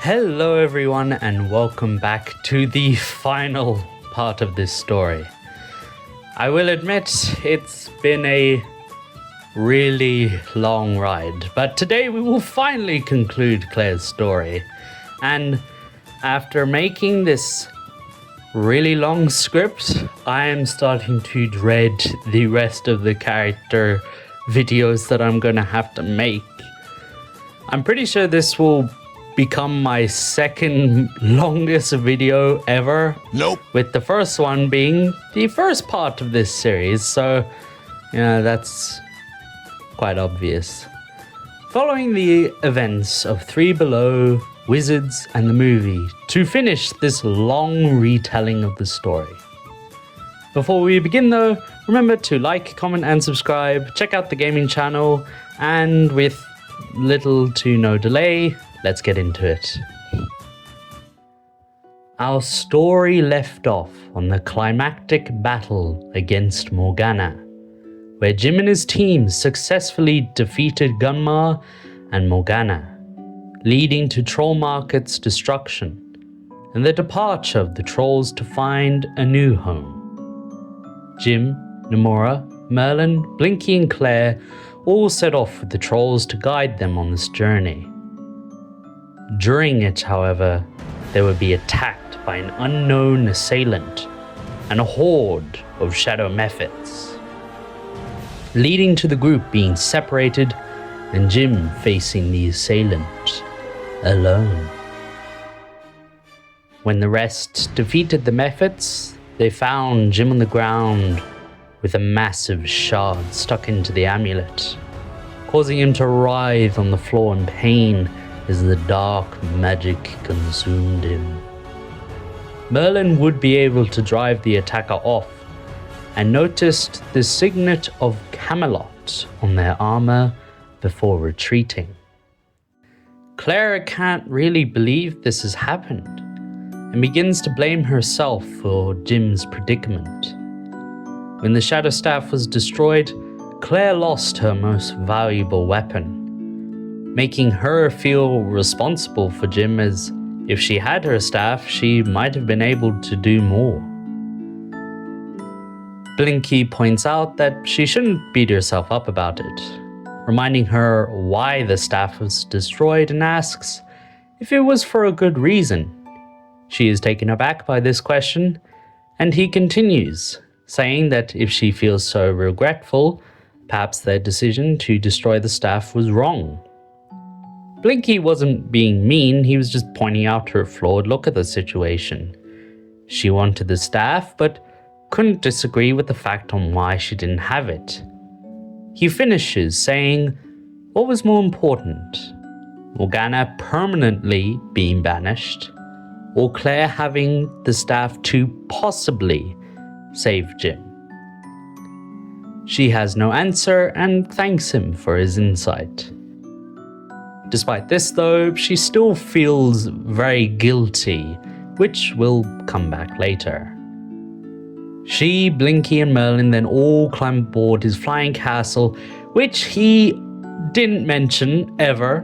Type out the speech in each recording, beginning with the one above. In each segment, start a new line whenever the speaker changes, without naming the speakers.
Hello everyone and welcome back to the final part of this story. I will admit it's been a really long ride, but today we will finally conclude Claire's story. And after making this really long script, I am starting to dread the rest of the character videos that I'm gonna have to make. I'm pretty sure this will become my second longest video ever.
Nope.
With the first one being the first part of this series, so that's quite obvious. Following the events of Three Below, Wizards, and the movie to finish this long retelling of the story. Before we begin though, remember to like, comment, and subscribe, check out the gaming channel, and with little to no delay, let's get into it. Our story left off on the climactic battle against Morgana, where Jim and his team successfully defeated Gunmar and Morgana, leading to Troll Market's destruction and the departure of the trolls to find a new home. Jim, Nomura, Merlin, Blinky, and Claire all set off with the trolls to guide them on this journey. During it, however, they would be attacked by an unknown assailant and a horde of shadow mephits, leading to the group being separated and Jim facing the assailant alone. When the rest defeated the mephits, they found Jim on the ground with a massive shard stuck into the amulet, causing him to writhe on the floor in pain as the dark magic consumed him. Merlin would be able to drive the attacker off and noticed the signet of Camelot on their armor before retreating. Claire can't really believe this has happened and begins to blame herself for Jim's predicament. When the Shadow Staff was destroyed, Claire lost her most valuable weapon, making her feel responsible for Jim, as if she had her staff, she might have been able to do more. Blinky points out that she shouldn't beat herself up about it, reminding her why the staff was destroyed and asks if it was for a good reason. She is taken aback by this question, and he continues, saying that if she feels so regretful, perhaps their decision to destroy the staff was wrong. Blinky wasn't being mean, he was just pointing out her flawed look at the situation. She wanted the staff, but couldn't disagree with the fact on why she didn't have it. He finishes saying, what was more important? Morgana permanently being banished, or Claire having the staff to possibly save Jim? She has no answer and thanks him for his insight. Despite this though, she still feels very guilty, which will come back later. She, Blinky, and Merlin then all climb aboard his flying castle, which he didn't mention ever,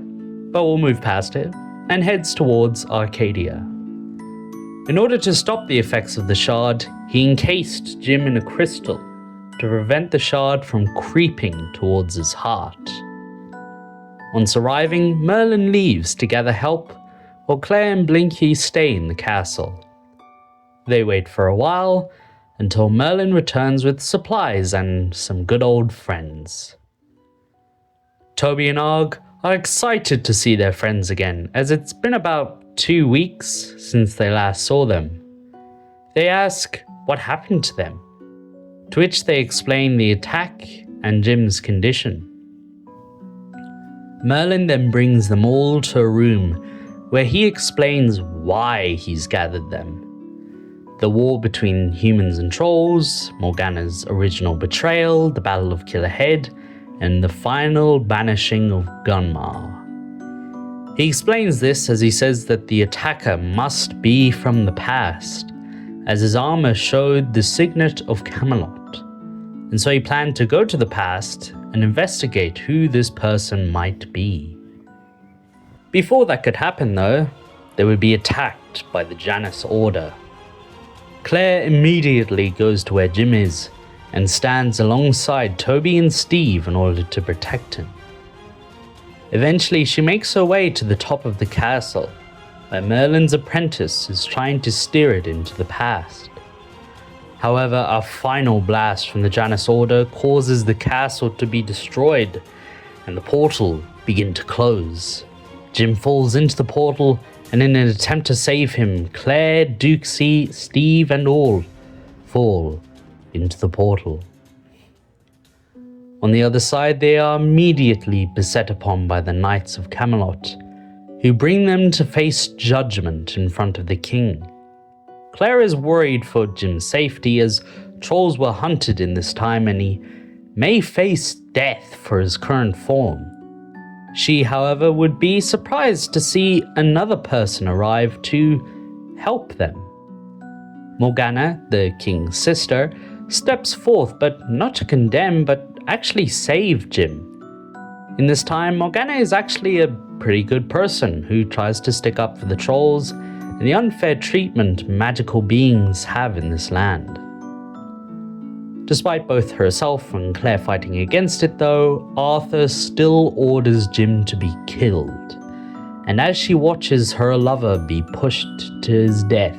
but we'll move past it, and heads towards Arcadia. In order to stop the effects of the shard, he encased Jim in a crystal to prevent the shard from creeping towards his heart. Once arriving, Merlin leaves to gather help, while Claire and Blinky stay in the castle. They wait for a while, until Merlin returns with supplies and some good old friends. Toby and Og are excited to see their friends again, as it's been about 2 weeks since they last saw them. They ask what happened to them, to which they explain the attack and Jim's condition. Merlin then brings them all to a room where he explains why he's gathered them. The war between humans and trolls, Morgana's original betrayal, the Battle of Killer Head, and the final banishing of Gunmar. He explains this as he says that the attacker must be from the past, as his armor showed the signet of Camelot, and so he planned to go to the past and investigate who this person might be. Before that could happen though, they would be attacked by the Janus Order. Claire immediately goes to where Jim is and stands alongside Toby and Steve in order to protect him. Eventually, she makes her way to the top of the castle, where Merlin's apprentice is trying to steer it into the past. However, a final blast from the Janus Order causes the castle to be destroyed, and the portal begin to close. Jim falls into the portal, and in an attempt to save him, Claire, Duxie, Steve, and all fall into the portal. On the other side, they are immediately beset upon by the Knights of Camelot, who bring them to face judgment in front of the king. Claire is worried for Jim's safety, as trolls were hunted in this time and he may face death for his current form. She, however, would be surprised to see another person arrive to help them. Morgana, the king's sister, steps forth, but not to condemn, but actually save Jim. In this time, Morgana is actually a pretty good person who tries to stick up for the trolls and the unfair treatment magical beings have in this land. Despite both herself and Claire fighting against it though, Arthur still orders Jim to be killed. And as she watches her lover be pushed to his death,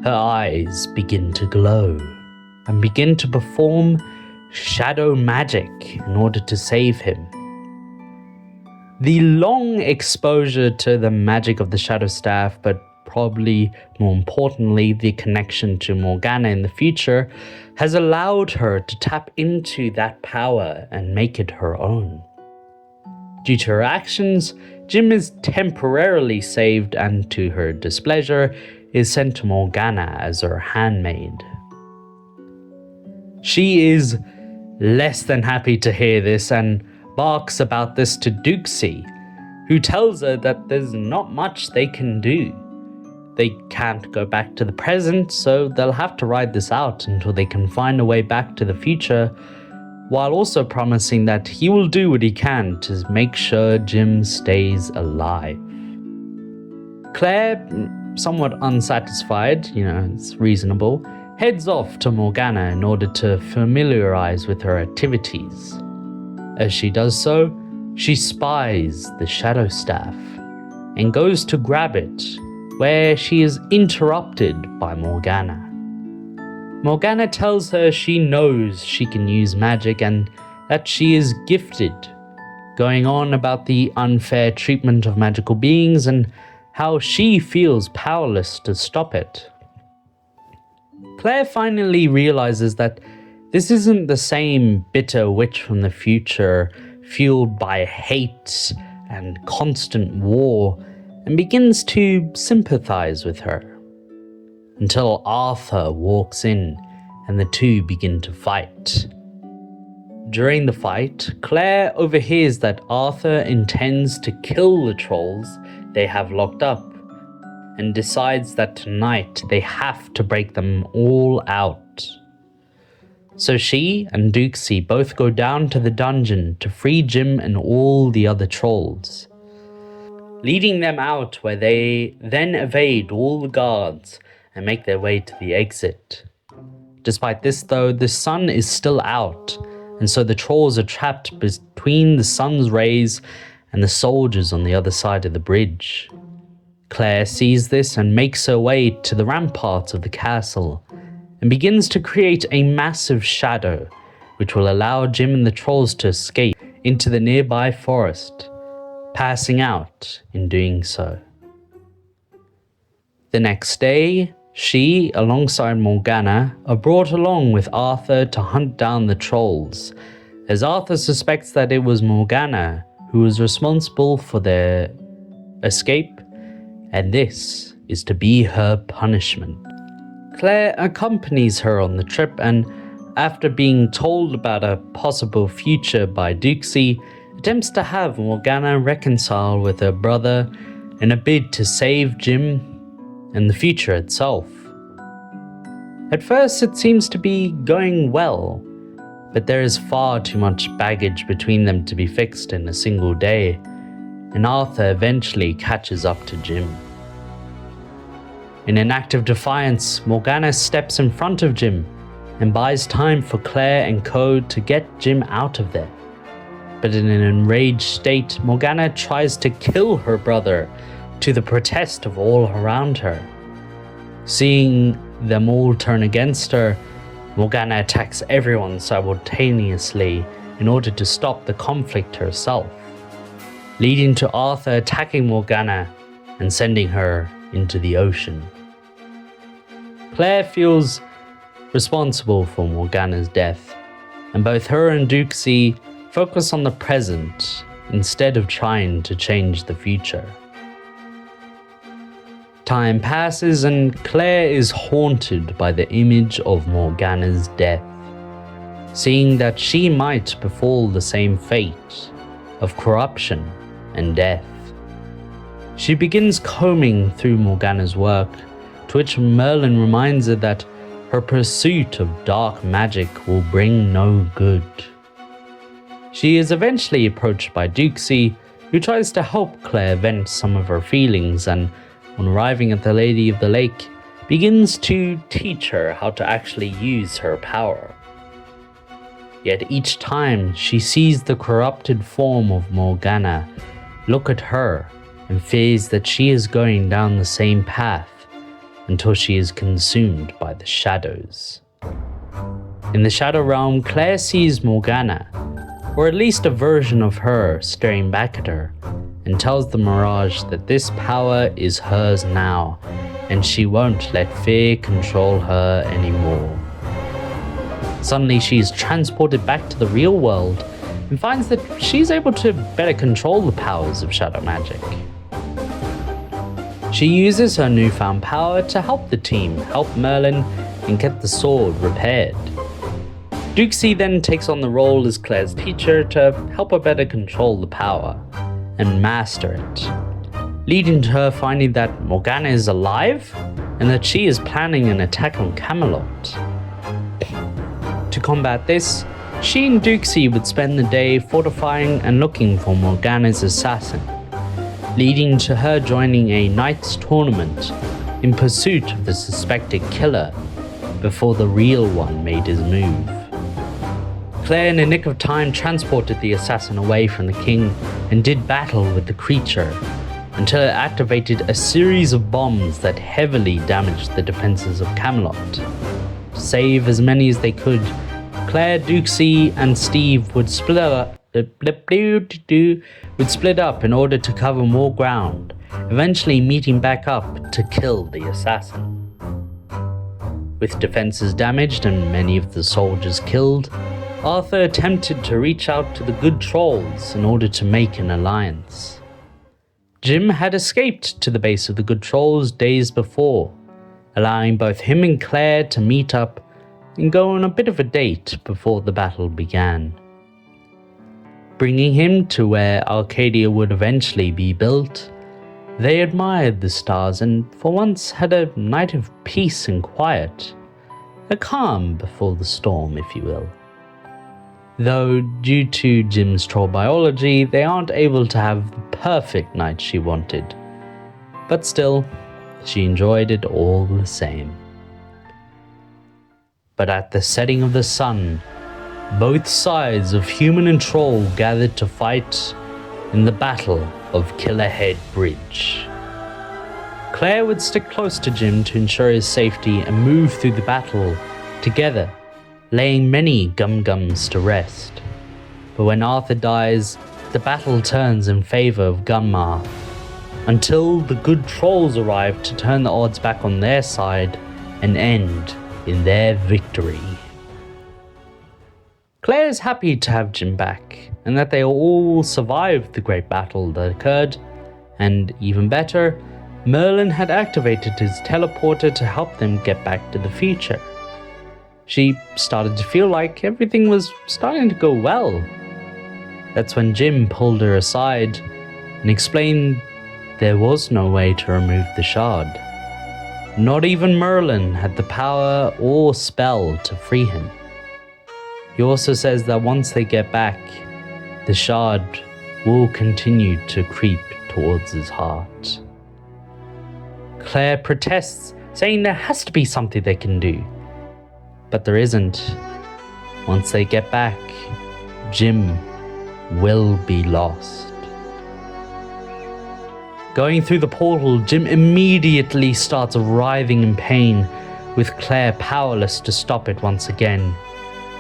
her eyes begin to glow and begin to perform shadow magic in order to save him. The long exposure to the magic of the Shadow Staff, but probably more importantly the connection to Morgana in the future, has allowed her to tap into that power and make it her own. Due to her actions, Jim is temporarily saved and, to her displeasure, is sent to Morgana as her handmaid. She is less than happy to hear this and barks about this to Duxie, who tells her that there's not much they can do. They can't go back to the present, so they'll have to ride this out until they can find a way back to the future, while also promising that he will do what he can to make sure Jim stays alive. Claire, somewhat unsatisfied, it's reasonable, heads off to Morgana in order to familiarize with her activities. As she does so, she spies the Shadow Staff and goes to grab it, where she is interrupted by Morgana. Morgana tells her she knows she can use magic and that she is gifted, going on about the unfair treatment of magical beings and how she feels powerless to stop it. Claire finally realizes that this isn't the same bitter witch from the future, fueled by hate and constant war, and begins to sympathize with her. Until Arthur walks in and the two begin to fight. During the fight, Claire overhears that Arthur intends to kill the trolls they have locked up, and decides that tonight they have to break them all out. So she and Duxie both go down to the dungeon to free Jim and all the other trolls, leading them out where they then evade all the guards and make their way to the exit. Despite this though, the sun is still out, and so the trolls are trapped between the sun's rays and the soldiers on the other side of the bridge. Claire sees this and makes her way to the ramparts of the castle and begins to create a massive shadow which will allow Jim and the trolls to escape into the nearby forest, passing out in doing so. The next day, she, alongside Morgana, are brought along with Arthur to hunt down the trolls, as Arthur suspects that it was Morgana who was responsible for their escape, and this is to be her punishment. Claire accompanies her on the trip, and after being told about a possible future by Duxie, attempts to have Morgana reconcile with her brother in a bid to save Jim and the future itself. At first it seems to be going well, but there is far too much baggage between them to be fixed in a single day, and Arthur eventually catches up to Jim. In an act of defiance, Morgana steps in front of Jim and buys time for Claire and Co to get Jim out of there. But in an enraged state, Morgana tries to kill her brother, to the protest of all around her. Seeing them all turn against her, Morgana attacks everyone simultaneously in order to stop the conflict herself, leading to Arthur attacking Morgana and sending her into the ocean. Claire feels responsible for Morgana's death, and both her and Duxie focus on the present instead of trying to change the future. Time passes and Claire is haunted by the image of Morgana's death, seeing that she might befall the same fate of corruption and death. She begins combing through Morgana's work, to which Merlin reminds her that her pursuit of dark magic will bring no good. She is eventually approached by Duxie, who tries to help Claire vent some of her feelings, and on arriving at the Lady of the Lake, begins to teach her how to actually use her power. Yet each time she sees the corrupted form of Morgana look at her and fears that she is going down the same path until she is consumed by the shadows. In the Shadow Realm, Claire sees Morgana, or at least a version of her, staring back at her, and tells the Mirage that this power is hers now, and she won't let fear control her anymore. Suddenly she is transported back to the real world and finds that she's able to better control the powers of shadow magic. She uses her newfound power to help the team help Merlin and get the sword repaired. Duxie then takes on the role as Claire's teacher to help her better control the power and master it, leading to her finding that Morgana is alive and that she is planning an attack on Camelot. To combat this, she and Duxie would spend the day fortifying and looking for Morgana's assassin, leading to her joining a knight's tournament in pursuit of the suspected killer before the real one made his move. Claire, in a nick of time, transported the assassin away from the king and did battle with the creature until it activated a series of bombs that heavily damaged the defenses of Camelot. To save as many as they could, Claire, Duxie, and Steve would split up in order to cover more ground, eventually meeting back up to kill the assassin. With defenses damaged and many of the soldiers killed, Arthur attempted to reach out to the good trolls in order to make an alliance. Jim had escaped to the base of the good trolls days before, allowing both him and Claire to meet up and go on a bit of a date before the battle began. Bringing him to where Arcadia would eventually be built, they admired the stars and for once had a night of peace and quiet, a calm before the storm, if you will. Though due to Jim's troll biology, they aren't able to have the perfect night she wanted, but still, she enjoyed it all the same. But at the setting of the sun, both sides of human and troll gathered to fight in the Battle of Killerhead Bridge. Claire would stick close to Jim to ensure his safety and move through the battle together, laying many Gum-Gums to rest. But when Arthur dies, the battle turns in favor of Gunmar, until the good trolls arrive to turn the odds back on their side and end in their victory. Claire is happy to have Jim back, and that they all survived the great battle that occurred, and even better, Merlin had activated his teleporter to help them get back to the future. She started to feel like everything was starting to go well. That's when Jim pulled her aside and explained there was no way to remove the shard. Not even Merlin had the power or spell to free him. He also says that once they get back, the shard will continue to creep towards his heart. Claire protests saying there has to be something they can do. But there isn't. Once they get back, Jim will be lost. Going through the portal, Jim immediately starts writhing in pain, with Claire powerless to stop it once again.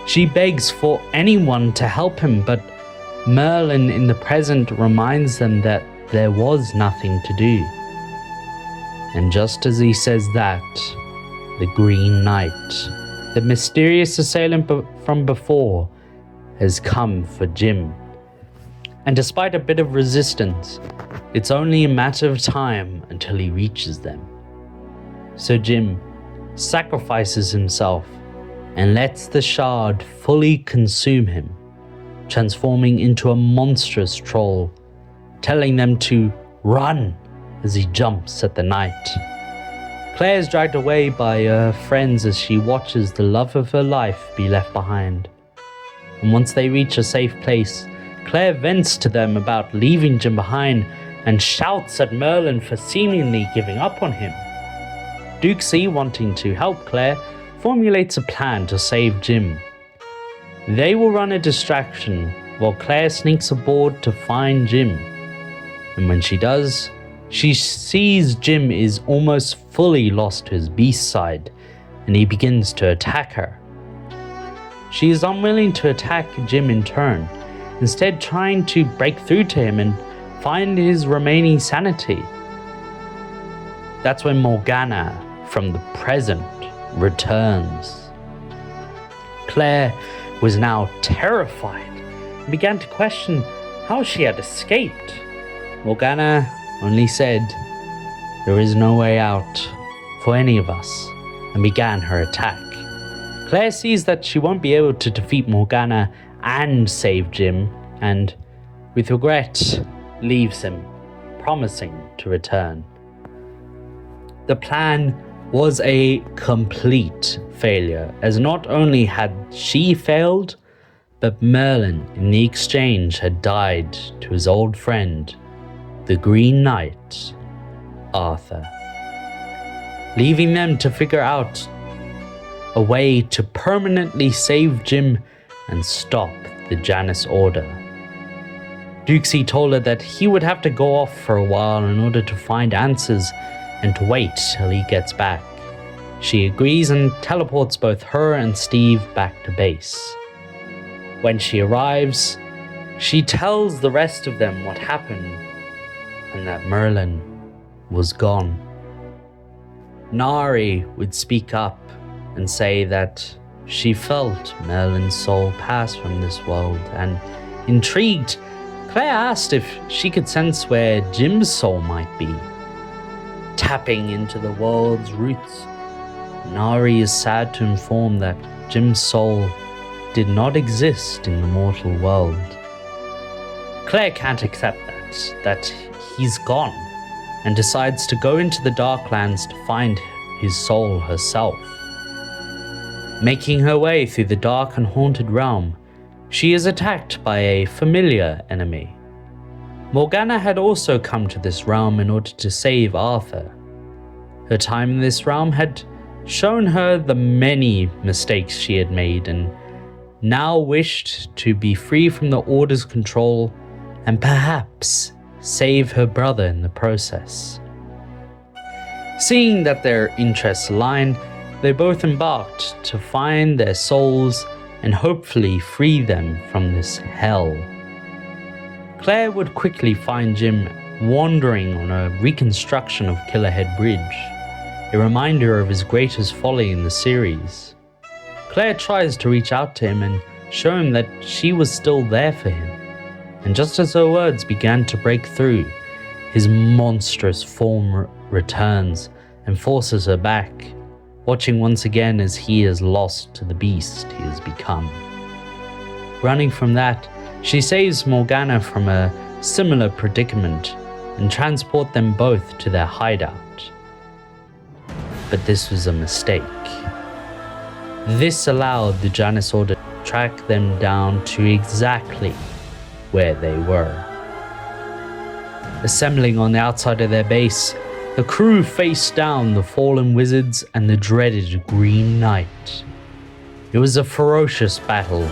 She begs for anyone to help him, but Merlin in the present reminds them that there was nothing to do. And just as he says that, the Green Knight, the mysterious assailant from before, has come for Jim. And despite a bit of resistance, it's only a matter of time until he reaches them. So Jim sacrifices himself and lets the shard fully consume him, transforming into a monstrous troll, telling them to run as he jumps at the knight. Claire is dragged away by her friends as she watches the love of her life be left behind. And once they reach a safe place, Claire vents to them about leaving Jim behind and shouts at Merlin for seemingly giving up on him. Duxie, wanting to help Claire, formulates a plan to save Jim. They will run a distraction while Claire sneaks aboard to find Jim. And when she does, she sees Jim is almost fully lost to his beast side, and he begins to attack her. She is unwilling to attack Jim in turn, instead trying to break through to him and find his remaining sanity. That's when Morgana from the present returns. Claire was now terrified and began to question how she had escaped. Morgana only said, "There is no way out for any of us," and began her attack. Claire sees that she won't be able to defeat Morgana and save Jim, and with regret leaves him, promising to return. The plan was a complete failure, as not only had she failed, but Merlin in the exchange had died to his old friend, the Green Knight, Arthur, leaving them to figure out a way to permanently save Jim and stop the Janus Order. Duxie told her that he would have to go off for a while in order to find answers and to wait till he gets back. She agrees and teleports both her and Steve back to base. When she arrives, she tells the rest of them what happened and that Merlin was gone. Nari would speak up and say that she felt Merlin's soul pass from this world, and intrigued, Claire asked if she could sense where Jim's soul might be. Tapping into the world's roots, Nari is sad to inform that Jim's soul did not exist in the mortal world. Claire can't accept that he's gone, and decides to go into the Darklands to find his soul herself. Making her way through the dark and haunted realm, she is attacked by a familiar enemy. Morgana had also come to this realm in order to save Arthur. Her time in this realm had shown her the many mistakes she had made, and now wished to be free from the Order's control and perhaps save her brother in the process. Seeing that their interests aligned, they both embarked to find their souls and hopefully free them from this hell. Claire would quickly find Jim wandering on a reconstruction of Killerhead Bridge, a reminder of his greatest folly in the series. Claire tries to reach out to him and show him that she was still there for him, and just as her words began to break through, his monstrous form returns and forces her back, watching once again as he is lost to the beast he has become. Running from that, she saves Morgana from a similar predicament and transport them both to their hideout. But this was a mistake. This allowed the Janus Order to track them down to exactly where they were. Assembling on the outside of their base, The crew faced down the fallen wizards and the dreaded Green Knight. It was a ferocious battle,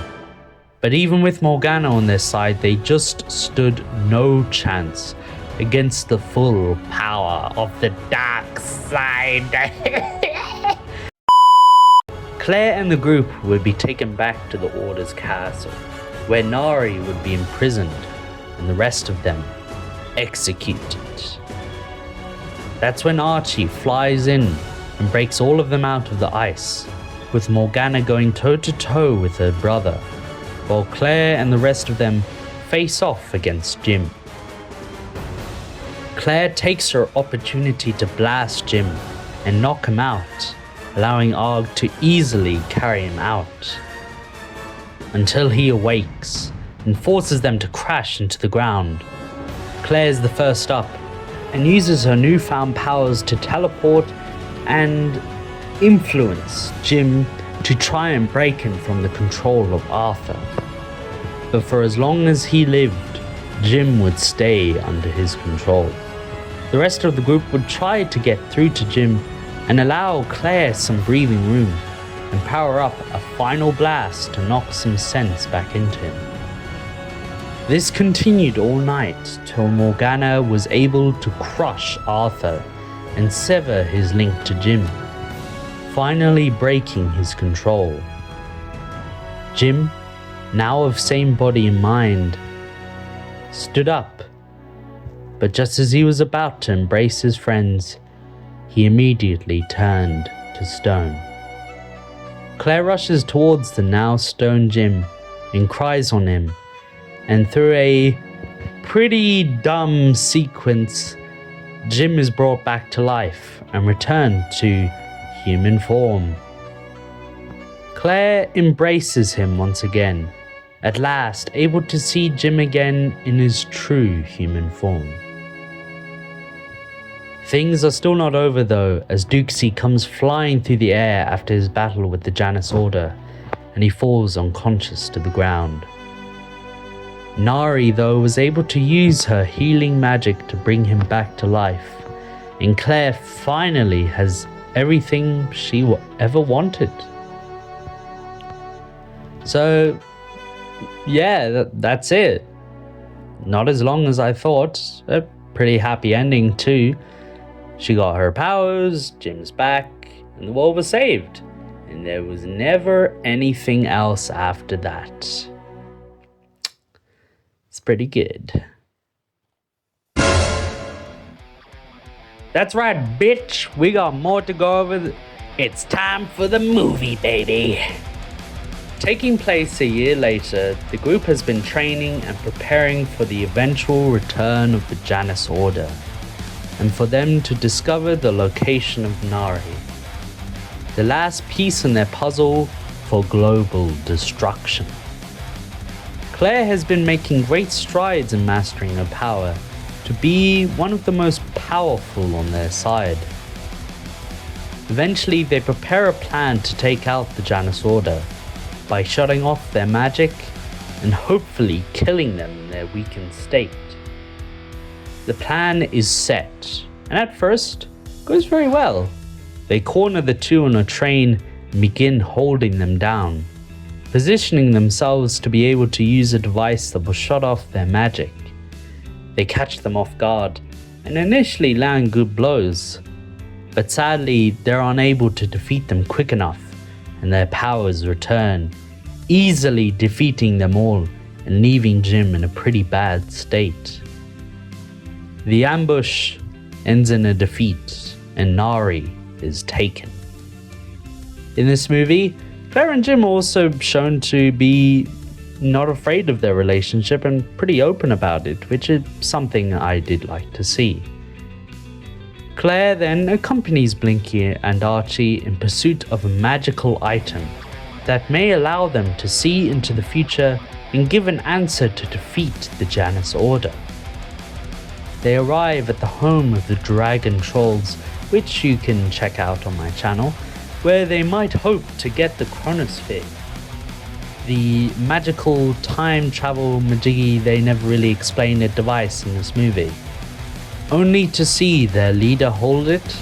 but even with Morgana on their side, they just stood no chance against the full power of the dark side. Claire and the group would be taken back to the Order's castle, where Nari would be imprisoned and the rest of them executed. That's when Archie flies in and breaks all of them out of the ice, with Morgana going toe-to-toe with her brother, while Claire and the rest of them face off against Jim. Claire takes her opportunity to blast Jim and knock him out, allowing Arg to easily carry him out, until he awakes and forces them to crash into the ground. Claire is the first up and uses her newfound powers to teleport and influence Jim to try and break him from the control of Arthur. But for as long as he lived, Jim would stay under his control. The rest of the group would try to get through to Jim and allow Claire some breathing room and power up a final blast to knock some sense back into him. This continued all night till Morgana was able to crush Arthur and sever his link to Jim, finally breaking his control. Jim, now of same body and mind, stood up, but just as he was about to embrace his friends, he immediately turned to stone. Claire rushes towards the now stone Jim and cries on him, and through a pretty dumb sequence, Jim is brought back to life and returned to human form. Claire embraces him once again, at last able to see Jim again in his true human form. Things are still not over though, as Dukesy comes flying through the air after his battle with the Janus Order, and he falls unconscious to the ground. Nari though was able to use her healing magic to bring him back to life, and Claire finally has everything she ever wanted. So yeah, that's it. Not as long as I thought. A pretty happy ending too. She got her powers, Jim's back, and the world was saved. And there was never anything else after that. It's pretty good. That's right, bitch. We got more to go over. It's time for the movie, baby. Taking place a year later, the group has been training and preparing for the eventual return of the Janus Order, and for them to discover the location of Nari, the last piece in their puzzle for global destruction. Claire has been making great strides in mastering her power to be one of the most powerful on their side. Eventually, they prepare a plan to take out the Janus Order by shutting off their magic and hopefully killing them in their weakened state. The plan is set, and at first goes very well. They corner the two on a train and begin holding them down, positioning themselves to be able to use a device that will shut off their magic. They catch them off guard and initially land good blows, but sadly they're unable to defeat them quick enough, and their powers return, easily defeating them all and leaving Jim in a pretty bad state. The ambush ends in a defeat, and Nari is taken. In this movie, Claire and Jim are also shown to be not afraid of their relationship and pretty open about it, which is something I did like to see. Claire then accompanies Blinky and Archie in pursuit of a magical item that may allow them to see into the future and give an answer to defeat the Janus Order. They arrive at the home of the Dragon Trolls, which you can check out on my channel, where they might hope to get the Chronosphere. The magical time travel majiggy, they never really explain a device in this movie. only to see their leader hold it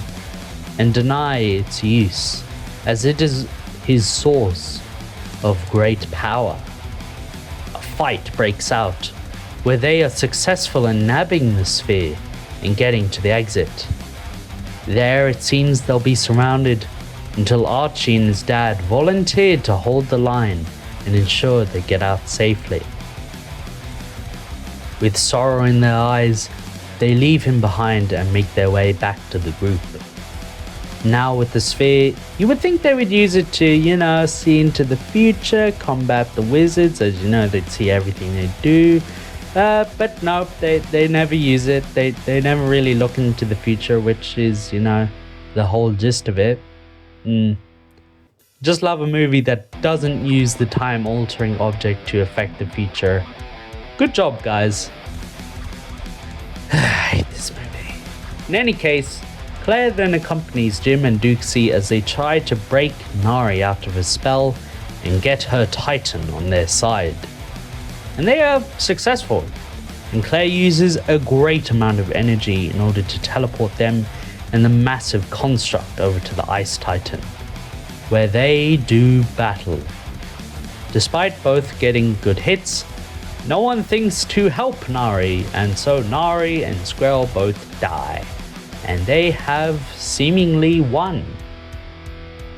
and deny its use, as it is his source of great power. A fight breaks out, where they are successful in nabbing the sphere and getting to the exit. There it seems they'll be surrounded until Archie and his dad volunteered to hold the line and ensure they get out safely. With sorrow in their eyes, they leave him behind and make their way back to the group. Now with the sphere, you would think they would use it to, see into the future, combat the wizards, as they'd see everything they do. But no, they never use it. They never really look into the future, which is, the whole gist of it. Just love a movie that doesn't use the time-altering object to affect the future. Good job, guys. I hate this movie. In any case, Claire then accompanies Jim and Duxie as they try to break Nari out of her spell and get her Titan on their side. And they are successful, and Claire uses a great amount of energy in order to teleport them and the massive construct over to the Ice Titan, where they do battle. Despite both getting good hits, no one thinks to help Nari, and so Nari and Squirrel both die, and they have seemingly won.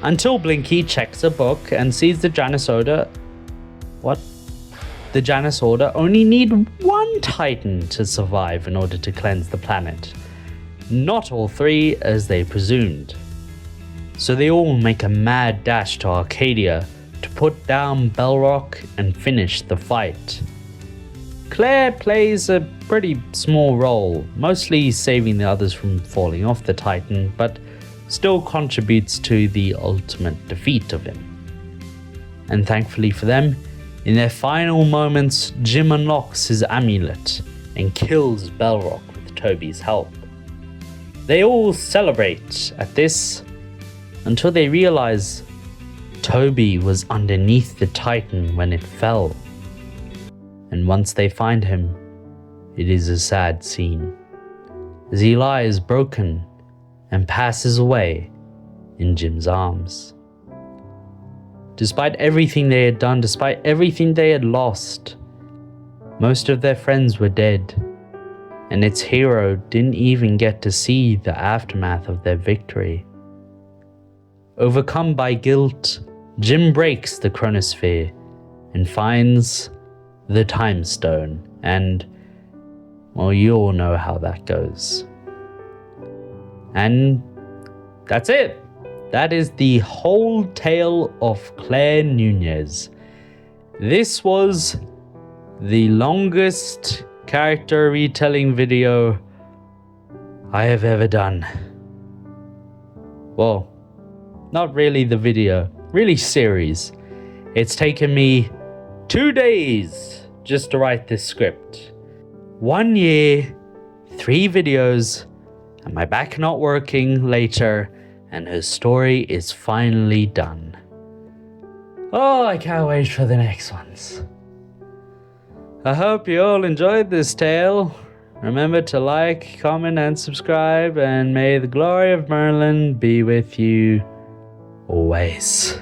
Until Blinky checks a book and sees the Janus Order. What? The Janus Order only need one Titan to survive in order to cleanse the planet. Not all three, as they presumed. So they all make a mad dash to Arcadia to put down Belrock and finish the fight. Claire plays a pretty small role, mostly saving the others from falling off the Titan, but still contributes to the ultimate defeat of him. And thankfully for them, in their final moments, Jim unlocks his amulet and kills Belrock with Toby's help. They all celebrate at this until they realize Toby was underneath the Titan when it fell. And once they find him, it is a sad scene, as he lies broken and passes away in Jim's arms. Despite everything they had done, despite everything they had lost, most of their friends were dead, and its hero didn't even get to see the aftermath of their victory. Overcome by guilt, Jim breaks the chronosphere and finds the Time Stone, and, well, you all know how that goes. And that's it. That is the whole tale of Claire Nunez. This was the longest character retelling video I have ever done. Well, not really the video, really series. It's taken me 2 days just to write this script. 1 year, 3 videos, and my back not working later, and her story is finally done. Oh, I can't wait for the next ones. I hope you all enjoyed this tale. Remember to like, comment, and subscribe, and may the glory of Merlin be with you always.